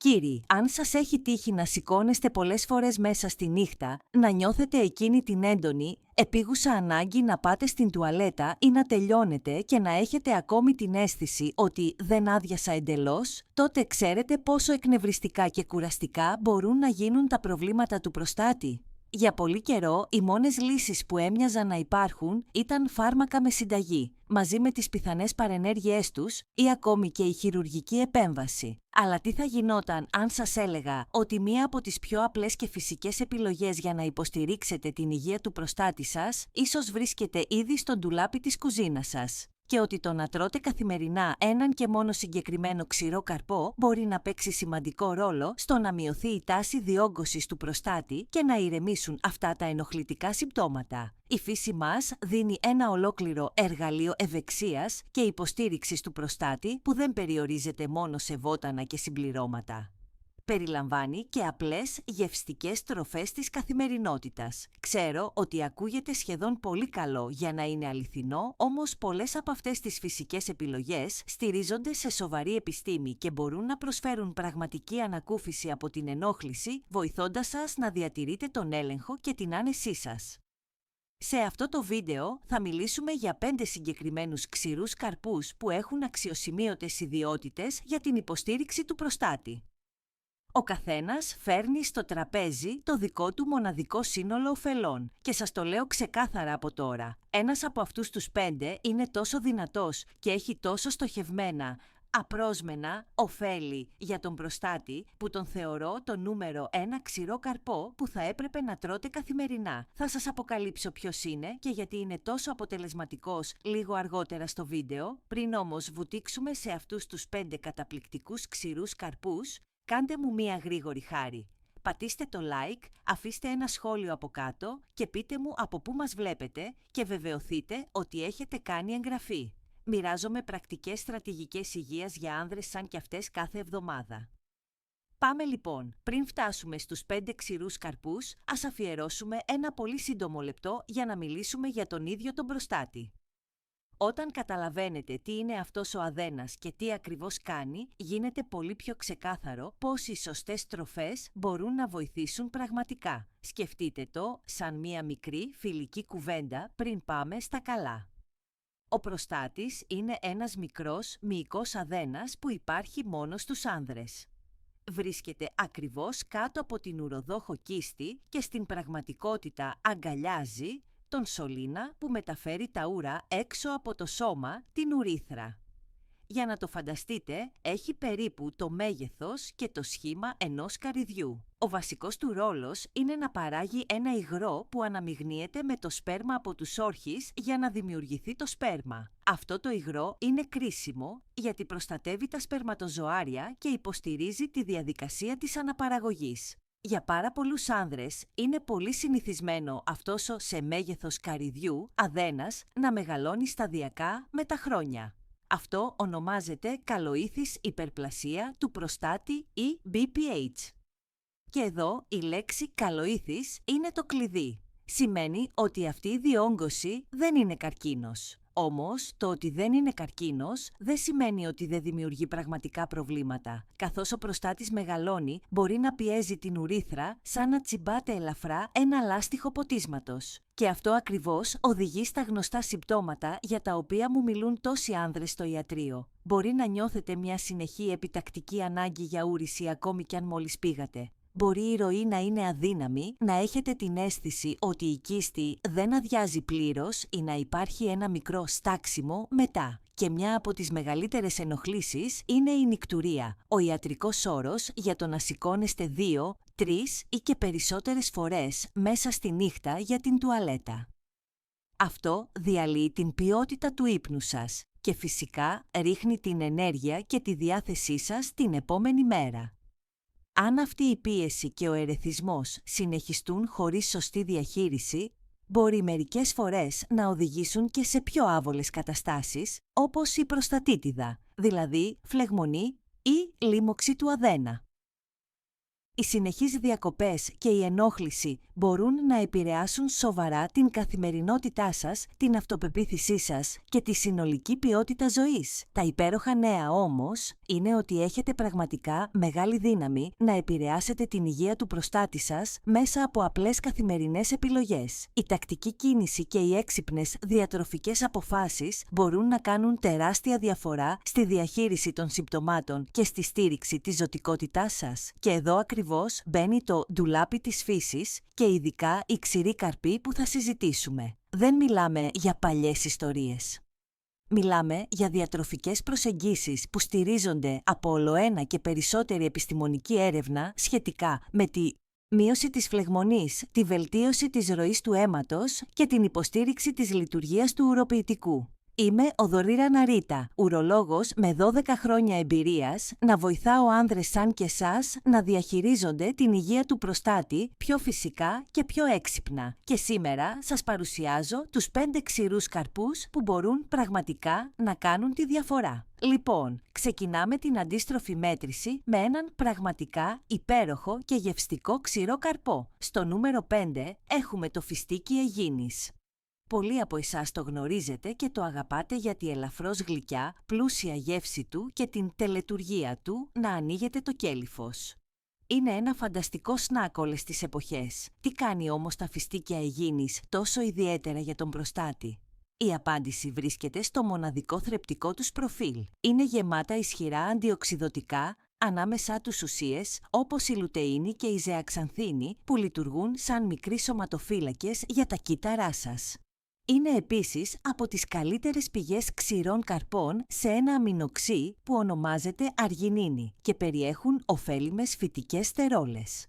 Κύριοι, αν σας έχει τύχει να σηκώνεστε πολλές φορές μέσα στη νύχτα, να νιώθετε εκείνη την έντονη, επίγουσα ανάγκη να πάτε στην τουαλέτα ή να τελειώνετε και να έχετε ακόμη την αίσθηση ότι δεν άδειασα εντελώς, τότε ξέρετε πόσο εκνευριστικά και κουραστικά μπορούν να γίνουν τα προβλήματα του προστάτη. Για πολύ καιρό, οι μόνες λύσεις που έμοιαζαν να υπάρχουν ήταν φάρμακα με συνταγή, μαζί με τις πιθανές παρενέργειές τους ή ακόμη και η χειρουργική επέμβαση. Αλλά τι θα γινόταν αν σας έλεγα ότι μία από τις πιο απλές και φυσικές επιλογές για να υποστηρίξετε την υγεία του προστάτη σας ίσως βρίσκεται ήδη στο ντουλάπι της κουζίνας σας? Και ότι το να τρώτε καθημερινά έναν και μόνο συγκεκριμένο ξηρό καρπό μπορεί να παίξει σημαντικό ρόλο στο να μειωθεί η τάση διόγκωσης του προστάτη και να ηρεμήσουν αυτά τα ενοχλητικά συμπτώματα. Η φύση μας δίνει ένα ολόκληρο εργαλείο ευεξίας και υποστήριξης του προστάτη που δεν περιορίζεται μόνο σε βότανα και συμπληρώματα. Περιλαμβάνει και απλές γευστικές τροφές της καθημερινότητας. Ξέρω ότι ακούγεται σχεδόν πολύ καλό για να είναι αληθινό, όμως πολλές από αυτές τις φυσικές επιλογές στηρίζονται σε σοβαρή επιστήμη και μπορούν να προσφέρουν πραγματική ανακούφιση από την ενόχληση, βοηθώντας σας να διατηρείτε τον έλεγχο και την άνεσή σας. Σε αυτό το βίντεο θα μιλήσουμε για 5 συγκεκριμένους ξηρούς καρπούς που έχουν αξιοσημείωτες ιδιότητες για την υποστήριξη του προστάτη. Ο καθένας φέρνει στο τραπέζι το δικό του μοναδικό σύνολο ωφελών και σας το λέω ξεκάθαρα από τώρα. Ένας από αυτούς τους 5 είναι τόσο δυνατός και έχει τόσο στοχευμένα, απρόσμενα ωφέλη για τον προστάτη που τον θεωρώ το νούμερο 1 ξηρό καρπό που θα έπρεπε να τρώτε καθημερινά. Θα σας αποκαλύψω ποιος είναι και γιατί είναι τόσο αποτελεσματικός λίγο αργότερα στο βίντεο. Πριν όμως βουτήξουμε σε αυτούς τους 5 καταπληκτικούς ξηρούς καρπούς, κάντε μου μία γρήγορη χάρη. Πατήστε το like, αφήστε ένα σχόλιο από κάτω και πείτε μου από πού μας βλέπετε και βεβαιωθείτε ότι έχετε κάνει εγγραφή. Μοιράζομαι πρακτικές στρατηγικές υγείας για άνδρες σαν κι αυτές κάθε εβδομάδα. Πάμε λοιπόν, πριν φτάσουμε στους 5 ξηρούς καρπούς, ας αφιερώσουμε ένα πολύ σύντομο λεπτό για να μιλήσουμε για τον ίδιο τον προστάτη. Όταν καταλαβαίνετε τι είναι αυτός ο αδένας και τι ακριβώς κάνει, γίνεται πολύ πιο ξεκάθαρο πώς οι σωστές τροφές μπορούν να βοηθήσουν πραγματικά. Σκεφτείτε το σαν μία μικρή φιλική κουβέντα πριν πάμε στα καλά. Ο προστάτης είναι ένας μικρός μυϊκός αδένας που υπάρχει μόνο στους άνδρες. Βρίσκεται ακριβώς κάτω από την ουροδόχο κίστη και στην πραγματικότητα αγκαλιάζει τον σωλήνα που μεταφέρει τα ούρα έξω από το σώμα, την ουρίθρα. Για να το φανταστείτε, έχει περίπου το μέγεθος και το σχήμα ενός καρυδιού. Ο βασικός του ρόλος είναι να παράγει ένα υγρό που αναμειγνύεται με το σπέρμα από τους όρχεις για να δημιουργηθεί το σπέρμα. Αυτό το υγρό είναι κρίσιμο γιατί προστατεύει τα σπερματοζωάρια και υποστηρίζει τη διαδικασία της αναπαραγωγής. Για πάρα πολλούς άνδρες είναι πολύ συνηθισμένο αυτός ο σε μέγεθος καρυδιού αδένας να μεγαλώνει σταδιακά με τα χρόνια. Αυτό ονομάζεται καλοήθης υπερπλασία του προστάτη ή BPH. Και εδώ η λέξη καλοήθης είναι το κλειδί. Σημαίνει ότι αυτή η διόγκωση δεν είναι καρκίνος. Όμως, το ότι δεν είναι καρκίνος δεν σημαίνει ότι δεν δημιουργεί πραγματικά προβλήματα. Καθώς ο προστάτης μεγαλώνει, μπορεί να πιέζει την ουρίθρα σαν να τσιμπάτε ελαφρά ένα λάστιχο ποτίσματος. Και αυτό ακριβώς οδηγεί στα γνωστά συμπτώματα για τα οποία μου μιλούν τόσοι άνδρες στο ιατρείο. Μπορεί να νιώθετε μια συνεχή επιτακτική ανάγκη για ούρηση ακόμη κι αν μόλις πήγατε. Μπορεί η ροή να είναι αδύναμη, να έχετε την αίσθηση ότι η κίστη δεν αδειάζει πλήρως ή να υπάρχει ένα μικρό στάξιμο μετά. Και μια από τις μεγαλύτερες ενοχλήσεις είναι η νικτουρία, ο ιατρικός όρος για το να σηκώνεστε 2, 3 ή και περισσότερες φορές μέσα στη νύχτα για την τουαλέτα. Αυτό διαλύει την ποιότητα του ύπνου σας και φυσικά ρίχνει την ενέργεια και τη διάθεσή σας την επόμενη μέρα. Αν αυτή η πίεση και ο ερεθισμός συνεχιστούν χωρίς σωστή διαχείριση, μπορεί μερικές φορές να οδηγήσουν και σε πιο άβολες καταστάσεις, όπως η προστατίτιδα, δηλαδή φλεγμονή ή λίμωξη του αδένα. Οι συνεχείς διακοπές και η ενόχληση μπορούν να επηρεάσουν σοβαρά την καθημερινότητά σας, την αυτοπεποίθησή σας και τη συνολική ποιότητα ζωής. Τα υπέροχα νέα όμως είναι ότι έχετε πραγματικά μεγάλη δύναμη να επηρεάσετε την υγεία του προστάτη σας μέσα από απλές καθημερινές επιλογές. Η τακτική κίνηση και οι έξυπνες διατροφικές αποφάσεις μπορούν να κάνουν τεράστια διαφορά στη διαχείριση των συμπτωμάτων και στη στήριξη της ζωτικότητάς σας. Και εδώ ακριβώς μπαίνει το ντουλάπι της φύσης και ειδικά η ξηρή καρπή που θα συζητήσουμε. Δεν μιλάμε για παλιές ιστορίες. Μιλάμε για διατροφικές προσεγγίσεις που στηρίζονται από ολοένα και περισσότερη επιστημονική έρευνα σχετικά με τη μείωση της φλεγμονής, τη βελτίωση της ροής του αίματος και την υποστήριξη της λειτουργίας του ουροποιητικού. Είμαι ο Δωρίρα Ναρίτα, ουρολόγος με 12 χρόνια εμπειρίας, να βοηθάω άνδρες σαν και εσάς να διαχειρίζονται την υγεία του προστάτη πιο φυσικά και πιο έξυπνα. Και σήμερα σας παρουσιάζω τους 5 ξηρούς καρπούς που μπορούν πραγματικά να κάνουν τη διαφορά. Λοιπόν, ξεκινάμε την αντίστροφη μέτρηση με έναν πραγματικά υπέροχο και γευστικό ξηρό καρπό. Στο νούμερο 5 έχουμε το φιστίκι Αιγίνης. Πολλοί από εσάς το γνωρίζετε και το αγαπάτε για τη ελαφρώς γλυκιά, πλούσια γεύση του και την τελετουργία του να ανοίγετε το κέλυφος. Είναι ένα φανταστικό σνακ όλες τις εποχές. Τι κάνει όμως τα φιστίκια Αιγίνης τόσο ιδιαίτερα για τον προστάτη? Η απάντηση βρίσκεται στο μοναδικό θρεπτικό τους προφίλ. Είναι γεμάτα ισχυρά αντιοξυδωτικά, ανάμεσά τους ουσίες όπως η λουτεΐνη και η ζεαξανθίνη που λειτουργούν σαν μικροί σωματοφύλακες για τα κύτταρά σας. Είναι επίσης από τις καλύτερες πηγές ξηρών καρπών σε ένα αμινοξύ που ονομάζεται αργινίνη και περιέχουν ωφέλιμες φυτικές στερόλες.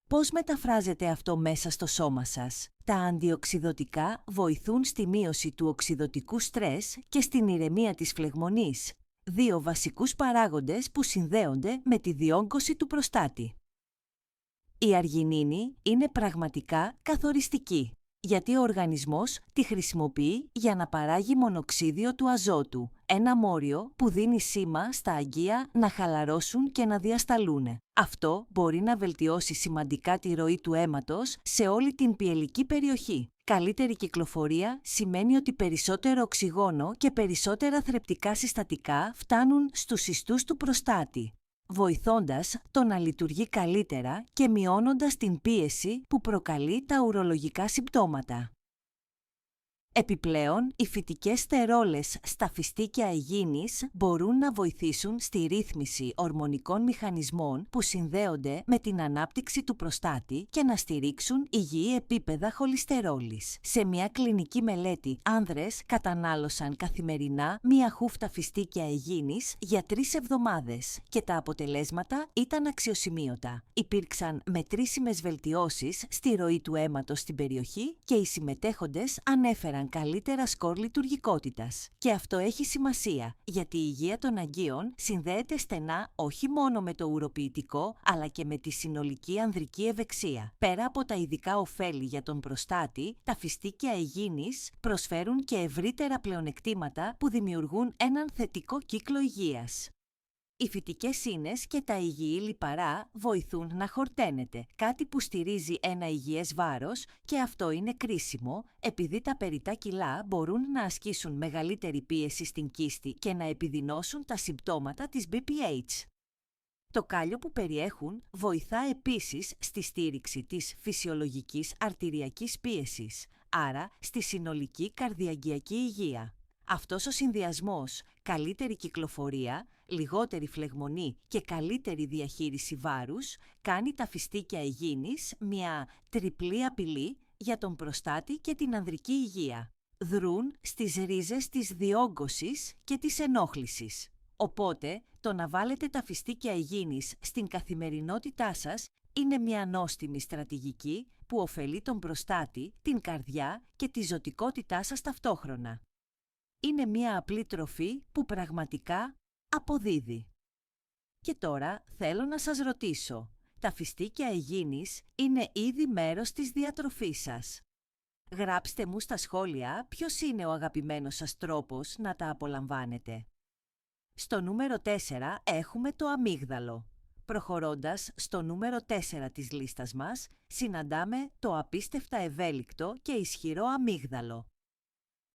Πώς μεταφράζεται αυτό μέσα στο σώμα σας? Τα αντιοξυδωτικά βοηθούν στη μείωση του οξυδωτικού στρες και στην ηρεμία της φλεγμονής, 2 βασικούς παράγοντες που συνδέονται με τη διόγκωση του προστάτη. Η αργινίνη είναι πραγματικά καθοριστική, γιατί ο οργανισμός τη χρησιμοποιεί για να παράγει μονοξίδιο του αζότου, ένα μόριο που δίνει σήμα στα αγκία να χαλαρώσουν και να διασταλούν. Αυτό μπορεί να βελτιώσει σημαντικά τη ροή του αίματος σε όλη την πιελική περιοχή. Καλύτερη κυκλοφορία σημαίνει ότι περισσότερο οξυγόνο και περισσότερα θρεπτικά συστατικά φτάνουν στους ιστούς του προστάτη, βοηθώντας το να λειτουργεί καλύτερα και μειώνοντας την πίεση που προκαλεί τα ουρολογικά συμπτώματα. Επιπλέον, οι φυτικές στερόλες στα φιστίκια Αιγίνης μπορούν να βοηθήσουν στη ρύθμιση ορμονικών μηχανισμών που συνδέονται με την ανάπτυξη του προστάτη και να στηρίξουν υγιή επίπεδα χολυστερόλης. Σε μια κλινική μελέτη, άνδρες κατανάλωσαν καθημερινά μία χούφτα φιστίκια Αιγίνης για 3 εβδομάδες και τα αποτελέσματα ήταν αξιοσημείωτα. Υπήρξαν μετρήσιμες βελτιώσεις στη ροή του αίματος στην περιοχή και οι συμμετέχοντες ανέφεραν καλύτερα σκορ λειτουργικότητας. Και αυτό έχει σημασία, γιατί η υγεία των αγκίων συνδέεται στενά όχι μόνο με το ουροποιητικό, αλλά και με τη συνολική ανδρική ευεξία. Πέρα από τα ειδικά ωφέλη για τον προστάτη, τα φιστίκια Αιγίνης προσφέρουν και ευρύτερα πλεονεκτήματα που δημιουργούν έναν θετικό κύκλο υγείας. Οι φυτικές ίνες και τα υγιή λιπαρά βοηθούν να χορταίνετε, κάτι που στηρίζει ένα υγιές βάρος και αυτό είναι κρίσιμο επειδή τα περιττά κιλά μπορούν να ασκήσουν μεγαλύτερη πίεση στην κίστη και να επιδεινώσουν τα συμπτώματα της BPH. Το κάλιο που περιέχουν βοηθά επίσης στη στήριξη της φυσιολογικής αρτηριακής πίεσης, άρα στη συνολική καρδιαγγειακή υγεία. Αυτός ο συνδυασμός, καλύτερη κυκλοφορία, λιγότερη φλεγμονή και καλύτερη διαχείριση βάρους, κάνει τα φιστίκια Αιγίνης μια τριπλή απειλή για τον προστάτη και την ανδρική υγεία. Δρούν στις ρίζες της διόγκωσης και της ενόχλησης. Οπότε, το να βάλετε τα φιστίκια Αιγίνης στην καθημερινότητά σας είναι μια νόστιμη στρατηγική που ωφελεί τον προστάτη, την καρδιά και τη ζωτικότητά σας ταυτόχρονα. Είναι μια απλή τροφή που πραγματικά αποδίδει. Και τώρα θέλω να σας ρωτήσω, τα φιστίκια Αιγίνης είναι ήδη μέρος της διατροφής σας? Γράψτε μου στα σχόλια ποιος είναι ο αγαπημένος σας τρόπος να τα απολαμβάνετε. Στο νούμερο 4 έχουμε το αμύγδαλο. Προχωρώντας στο νούμερο 4 της λίστας μας, συναντάμε το απίστευτα ευέλικτο και ισχυρό αμύγδαλο.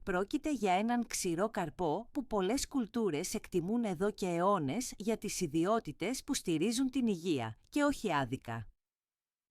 Πρόκειται για έναν ξηρό καρπό που πολλές κουλτούρες εκτιμούν εδώ και αιώνες για τις ιδιότητες που στηρίζουν την υγεία και όχι άδικα.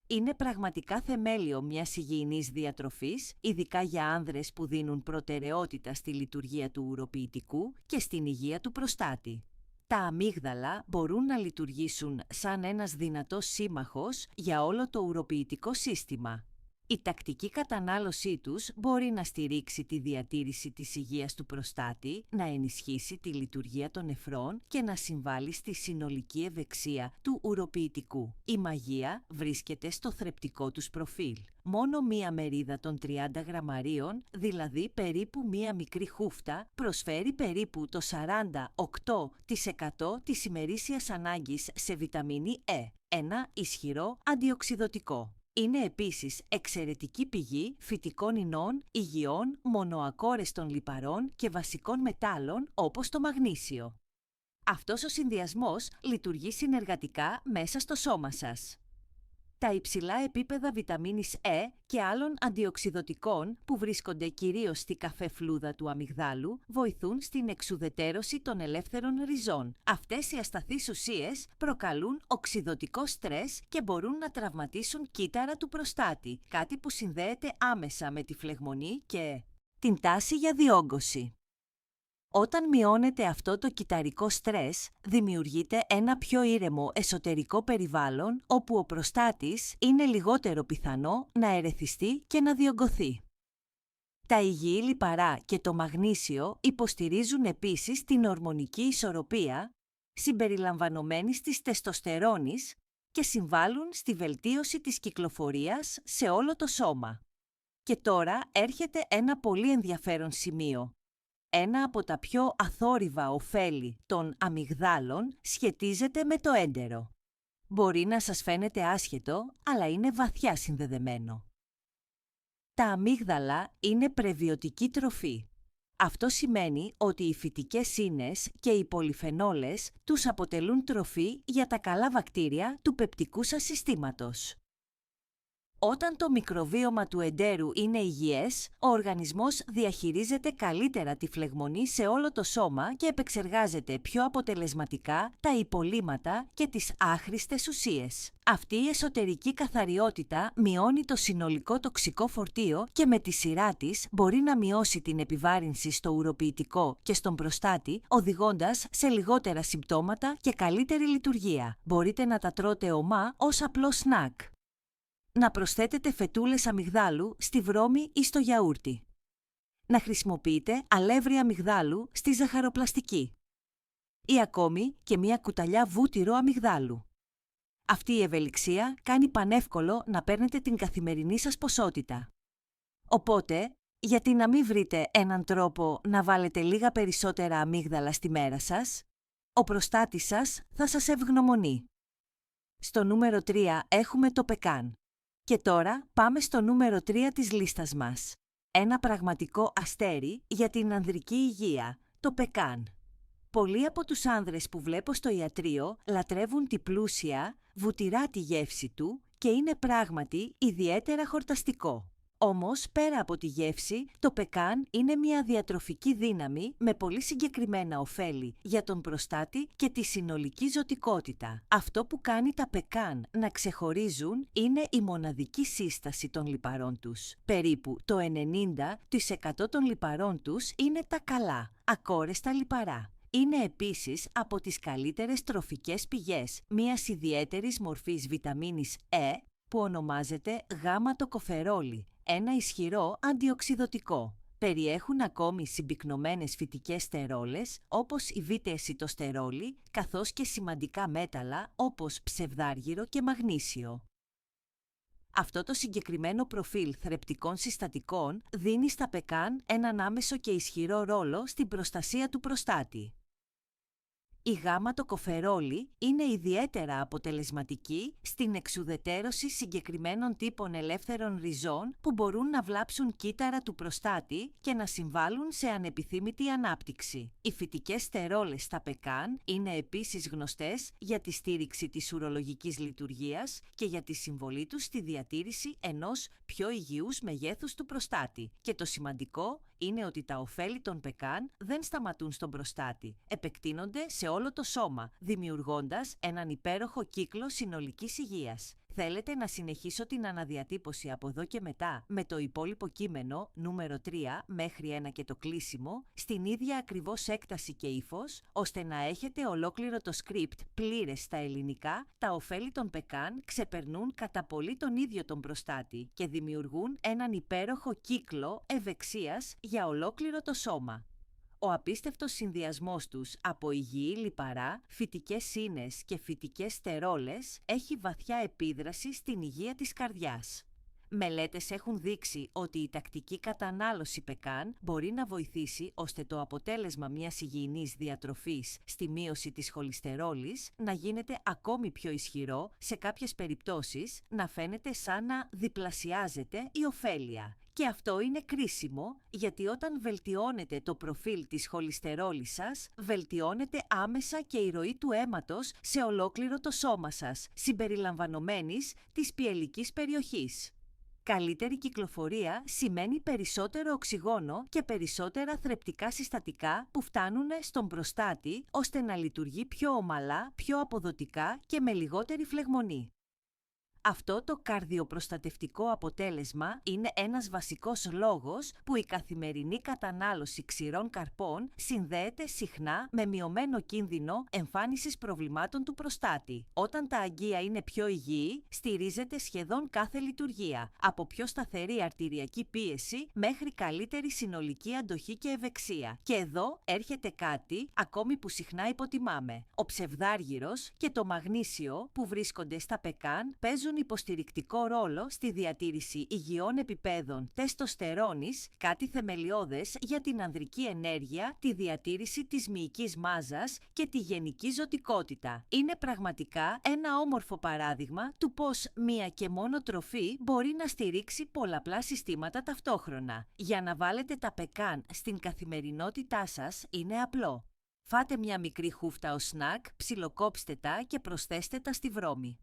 Είναι πραγματικά θεμέλιο μιας υγιεινής διατροφής, ειδικά για άνδρες που δίνουν προτεραιότητα στη λειτουργία του ουροποιητικού και στην υγεία του προστάτη. Τα αμύγδαλα μπορούν να λειτουργήσουν σαν ένας δυνατός σύμμαχος για όλο το ουροποιητικό σύστημα. Η τακτική κατανάλωσή τους μπορεί να στηρίξει τη διατήρηση της υγείας του προστάτη, να ενισχύσει τη λειτουργία των νεφρών και να συμβάλει στη συνολική ευεξία του ουροποιητικού. Η μαγεία βρίσκεται στο θρεπτικό τους προφίλ. Μόνο μία μερίδα των 30 γραμμαρίων, δηλαδή περίπου μία μικρή χούφτα, προσφέρει περίπου το 48% της ημερήσιας ανάγκης σε βιταμίνη E, ένα ισχυρό αντιοξυδωτικό. Είναι επίσης εξαιρετική πηγή φυτικών ινών, υγιών, μονοακόρεστων λιπαρών και βασικών μετάλλων όπως το μαγνήσιο. Αυτός ο συνδυασμός λειτουργεί συνεργατικά μέσα στο σώμα σας. Τα υψηλά επίπεδα βιταμίνης E και άλλων αντιοξυδωτικών που βρίσκονται κυρίως στη καφέ φλούδα του αμυγδάλου βοηθούν στην εξουδετέρωση των ελεύθερων ριζών. Αυτές οι ασταθείς ουσίες προκαλούν οξυδωτικό στρες και μπορούν να τραυματίσουν κύτταρα του προστάτη, κάτι που συνδέεται άμεσα με τη φλεγμονή και την τάση για διόγκωση. Όταν μειώνεται αυτό το κυταρικό στρες, δημιουργείται ένα πιο ήρεμο εσωτερικό περιβάλλον όπου ο προστάτης είναι λιγότερο πιθανό να ερεθιστεί και να διωγγωθεί. Τα υγιή λιπαρά και το μαγνήσιο υποστηρίζουν επίσης την ορμονική ισορροπία συμπεριλαμβανομένης της τεστοστερόνης και συμβάλλουν στη βελτίωση της κυκλοφορίας σε όλο το σώμα. Και τώρα έρχεται ένα πολύ ενδιαφέρον σημείο. Ένα από τα πιο αθόρυβα ωφέλη των αμυγδάλων σχετίζεται με το έντερο. Μπορεί να σας φαίνεται άσχετο, αλλά είναι βαθιά συνδεδεμένο. Τα αμύγδαλα είναι πρεβιωτική τροφή. Αυτό σημαίνει ότι οι φυτικές ίνες και οι πολυφενόλες τους αποτελούν τροφή για τα καλά βακτήρια του πεπτικού σας συστήματος. Όταν το μικροβίωμα του εντέρου είναι υγιές, ο οργανισμός διαχειρίζεται καλύτερα τη φλεγμονή σε όλο το σώμα και επεξεργάζεται πιο αποτελεσματικά τα υπολείμματα και τις άχρηστες ουσίες. Αυτή η εσωτερική καθαριότητα μειώνει το συνολικό τοξικό φορτίο και με τη σειρά της μπορεί να μειώσει την επιβάρυνση στο ουροποιητικό και στον προστάτη, οδηγώντας σε λιγότερα συμπτώματα και καλύτερη λειτουργία. Μπορείτε να τα τρώτε ομά ως απλό σνακ. Να προσθέτετε φετούλες αμυγδάλου στη βρώμη ή στο γιαούρτι. Να χρησιμοποιείτε αλεύρι αμυγδάλου στη ζαχαροπλαστική. Ή ακόμη και μια κουταλιά βούτυρο αμυγδάλου. Αυτή η ευελιξία κάνει πανεύκολο να παίρνετε την καθημερινή σας ποσότητα. Οπότε, γιατί να μην βρείτε έναν τρόπο να βάλετε λίγα περισσότερα αμύγδαλα στη μέρα σας? Ο προστάτης σας θα σας ευγνωμονεί. Στο νούμερο 3 έχουμε το πεκάν. Και τώρα πάμε στο νούμερο 3 της λίστας μας. Ένα πραγματικό αστέρι για την ανδρική υγεία, το πεκάν. Πολλοί από τους άνδρες που βλέπω στο ιατρείο λατρεύουν τη πλούσια, βουτυράτη γεύση του και είναι πράγματι ιδιαίτερα χορταστικό. Όμως, πέρα από τη γεύση, το πεκάν είναι μια διατροφική δύναμη με πολύ συγκεκριμένα ωφέλη για τον προστάτη και τη συνολική ζωτικότητα. Αυτό που κάνει τα πεκάν να ξεχωρίζουν είναι η μοναδική σύσταση των λιπαρών τους. Περίπου το 90% των λιπαρών τους είναι τα καλά, ακόρεστα λιπαρά. Είναι επίσης από τις καλύτερες τροφικές πηγές μιας ιδιαίτερης μορφής βιταμίνης E που ονομάζεται γάμα-τοκοφερόλι, ένα ισχυρό αντιοξυδωτικό. Περιέχουν ακόμη συμπυκνωμένες φυτικές στερόλες όπως η β-εσιτοστερόλη, καθώς και σημαντικά μέταλλα όπως ψευδάργυρο και μαγνήσιο. Αυτό το συγκεκριμένο προφίλ θρεπτικών συστατικών δίνει στα πεκάν έναν άμεσο και ισχυρό ρόλο στην προστασία του προστάτη. Η γάμα-τοκοφερόλη είναι ιδιαίτερα αποτελεσματική στην εξουδετερώση συγκεκριμένων τύπων ελεύθερων ριζών που μπορούν να βλάψουν κύτταρα του προστάτη και να συμβάλλουν σε ανεπιθύμητη ανάπτυξη. Οι φυτικές στερόλες στα πεκάν είναι επίσης γνωστές για τη στήριξη της ουρολογικής λειτουργίας και για τη συμβολή τους στη διατήρηση ενός πιο υγιούς μεγέθους του προστάτη. Και το σημαντικό είναι ότι τα ωφέλη των πεκάν δεν σταματούν στον προστάτη, επεκτείνονται σε όλο το σώμα, δημιουργώντας έναν υπέροχο κύκλο συνολικής υγείας. Θέλετε να συνεχίσω την αναδιατύπωση από εδώ και μετά με το υπόλοιπο κείμενο νούμερο 3 μέχρι 1 και το κλείσιμο, στην ίδια ακριβώς έκταση και ύφος, ώστε να έχετε ολόκληρο το script πλήρες στα ελληνικά, τα ωφέλη των πεκάν ξεπερνούν κατά πολύ τον ίδιο τον προστάτη και δημιουργούν έναν υπέροχο κύκλο ευεξίας για ολόκληρο το σώμα. Ο απίστευτος συνδυασμός τους από υγιή λιπαρά, φυτικές ίνες και φυτικές στερόλες έχει βαθιά επίδραση στην υγεία της καρδιάς. Μελέτες έχουν δείξει ότι η τακτική κατανάλωση πεκάν μπορεί να βοηθήσει ώστε το αποτέλεσμα μιας υγιεινής διατροφής στη μείωση της χολυστερόλης να γίνεται ακόμη πιο ισχυρό, σε κάποιες περιπτώσεις να φαίνεται σαν να διπλασιάζεται η ωφέλεια. Και αυτό είναι κρίσιμο, γιατί όταν βελτιώνετε το προφίλ της χολυστερόλης σας, βελτιώνεται άμεσα και η ροή του αίματος σε ολόκληρο το σώμα σας, συμπεριλαμβανομένης της πιελικής περιοχής. Καλύτερη κυκλοφορία σημαίνει περισσότερο οξυγόνο και περισσότερα θρεπτικά συστατικά που φτάνουν στον προστάτη, ώστε να λειτουργεί πιο ομαλά, πιο αποδοτικά και με λιγότερη φλεγμονή. Αυτό το καρδιοπροστατευτικό αποτέλεσμα είναι ένας βασικός λόγος που η καθημερινή κατανάλωση ξηρών καρπών συνδέεται συχνά με μειωμένο κίνδυνο εμφάνισης προβλημάτων του προστάτη. Όταν τα αγκία είναι πιο υγιή, στηρίζεται σχεδόν κάθε λειτουργία, από πιο σταθερή αρτηριακή πίεση μέχρι καλύτερη συνολική αντοχή και ευεξία. Και εδώ έρχεται κάτι ακόμη που συχνά υποτιμάμε. Ο ψευδάργυρος και το μαγνήσιο που βρίσκονται στα πεκάν παίζουν υποστηρικτικό ρόλο στη διατήρηση υγιών επιπέδων τεστοστερόνης, κάτι θεμελιώδες για την ανδρική ενέργεια, τη διατήρηση της μυϊκής μάζας και τη γενική ζωτικότητα. Είναι πραγματικά ένα όμορφο παράδειγμα του πώς μία και μόνο τροφή μπορεί να στηρίξει πολλαπλά συστήματα ταυτόχρονα. Για να βάλετε τα πεκάν στην καθημερινότητά σας είναι απλό. Φάτε μια μικρή χούφτα ως σνακ, ψιλοκόψτε τα και προσθέστε τα στη βρώμη.